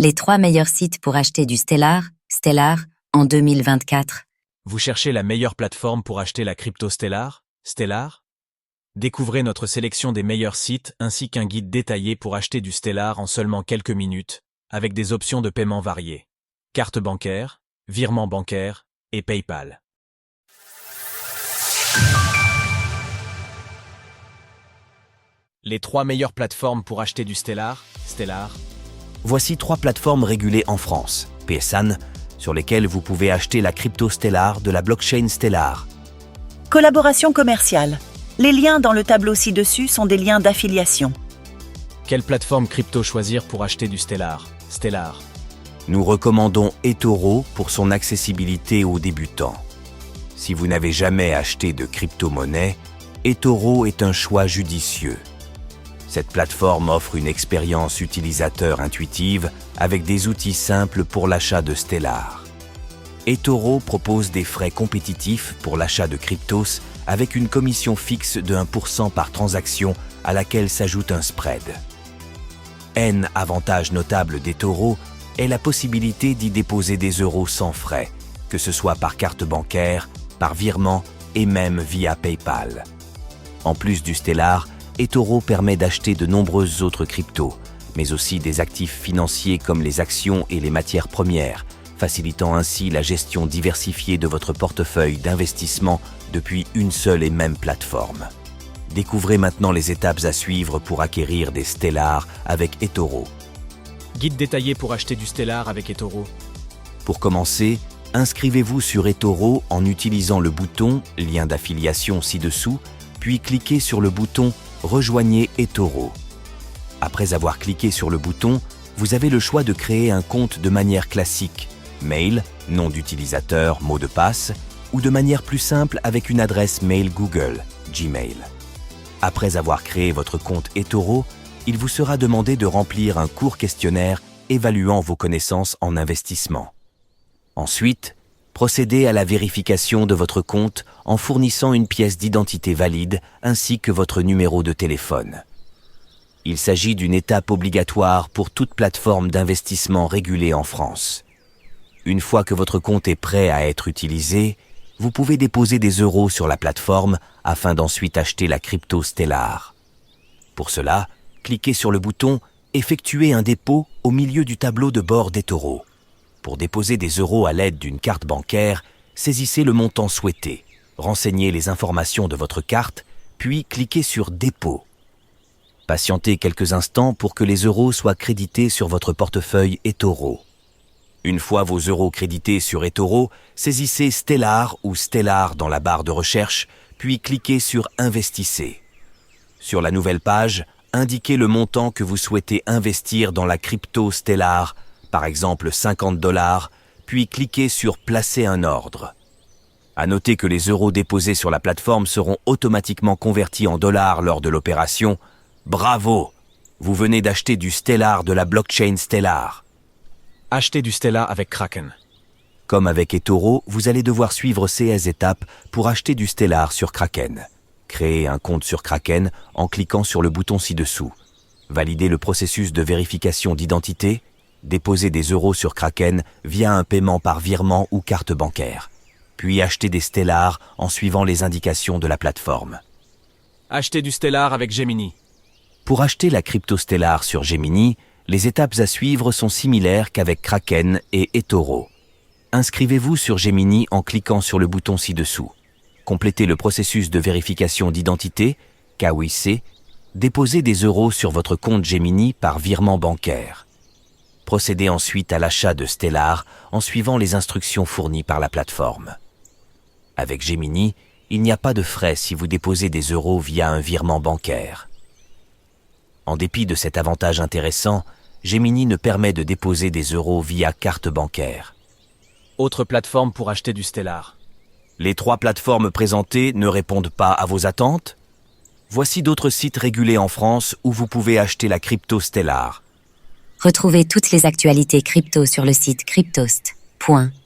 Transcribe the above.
Les 3 meilleurs sites pour acheter du Stellar, en 2024. Vous cherchez la meilleure plateforme pour acheter la crypto Stellar? Découvrez notre sélection des meilleurs sites ainsi qu'un guide détaillé pour acheter du Stellar en seulement quelques minutes, avec des options de paiement variées. Carte bancaire, virement bancaire et PayPal. Les 3 meilleures plateformes pour acheter du Stellar? Voici 3 plateformes régulées en France, PSAN, sur lesquelles vous pouvez acheter la crypto Stellar de la blockchain Stellar. Collaboration commerciale. Les liens dans le tableau ci-dessus sont des liens d'affiliation. Quelle plateforme crypto choisir pour acheter du Stellar? Nous recommandons eToro pour son accessibilité aux débutants. Si vous n'avez jamais acheté de crypto-monnaie, eToro est un choix judicieux. Cette plateforme offre une expérience utilisateur intuitive avec des outils simples pour l'achat de Stellar. eToro propose des frais compétitifs pour l'achat de cryptos avec une commission fixe de 1% par transaction à laquelle s'ajoute un spread. Un avantage notable d'eToro est la possibilité d'y déposer des euros sans frais, que ce soit par carte bancaire, par virement et même via PayPal. En plus du Stellar, eToro permet d'acheter de nombreuses autres cryptos, mais aussi des actifs financiers comme les actions et les matières premières, facilitant ainsi la gestion diversifiée de votre portefeuille d'investissement depuis une seule et même plateforme. Découvrez maintenant les étapes à suivre pour acquérir des Stellar avec eToro. Guide détaillé pour acheter du Stellar avec eToro. Pour commencer, inscrivez-vous sur eToro en utilisant le bouton « Lien d'affiliation » ci-dessous, puis cliquez sur le bouton « Rejoignez eToro ». Après avoir cliqué sur le bouton, vous avez le choix de créer un compte de manière classique, mail, nom d'utilisateur, mot de passe, ou de manière plus simple avec une adresse mail Google, Gmail. Après avoir créé votre compte eToro, il vous sera demandé de remplir un court questionnaire évaluant vos connaissances en investissement. Ensuite, procédez à la vérification de votre compte en fournissant une pièce d'identité valide ainsi que votre numéro de téléphone. Il s'agit d'une étape obligatoire pour toute plateforme d'investissement régulée en France. Une fois que votre compte est prêt à être utilisé, vous pouvez déposer des euros sur la plateforme afin d'ensuite acheter la crypto Stellar. Pour cela, cliquez sur le bouton « Effectuer un dépôt » au milieu du tableau de bord d'eToro. Pour déposer des euros à l'aide d'une carte bancaire, saisissez le montant souhaité, renseignez les informations de votre carte, puis cliquez sur « Dépôt ». Patientez quelques instants pour que les euros soient crédités sur votre portefeuille eToro. Une fois vos euros crédités sur eToro, saisissez Stellar ou Stellar dans la barre de recherche, puis cliquez sur « Investissez ». Sur la nouvelle page, indiquez le montant que vous souhaitez investir dans la crypto Stellar, par exemple $50, puis cliquez sur « Placer un ordre ». À noter que les euros déposés sur la plateforme seront automatiquement convertis en dollars lors de l'opération. Bravo! Vous venez d'acheter du Stellar de la blockchain Stellar. Achetez du Stellar avec Kraken. Comme avec eToro, vous allez devoir suivre ces étapes pour acheter du Stellar sur Kraken. Créez un compte sur Kraken en cliquant sur le bouton ci-dessous. Validez le processus de vérification d'identité. Déposez des euros sur Kraken via un paiement par virement ou carte bancaire. Puis achetez des Stellar en suivant les indications de la plateforme. Achetez du Stellar avec Gemini. Pour acheter la crypto Stellar sur Gemini, les étapes à suivre sont similaires qu'avec Kraken et eToro. Inscrivez-vous sur Gemini en cliquant sur le bouton ci-dessous. Complétez le processus de vérification d'identité, KYC. Déposez des euros sur votre compte Gemini par virement bancaire. Procédez ensuite à l'achat de Stellar en suivant les instructions fournies par la plateforme. Avec Gemini, il n'y a pas de frais si vous déposez des euros via un virement bancaire. En dépit de cet avantage intéressant, Gemini ne permet de déposer des euros via carte bancaire. Autre plateforme pour acheter du Stellar. Les 3 plateformes présentées ne répondent pas à vos attentes? Voici d'autres sites régulés en France où vous pouvez acheter la crypto Stellar. Retrouvez toutes les actualités crypto sur le site cryptost.fr.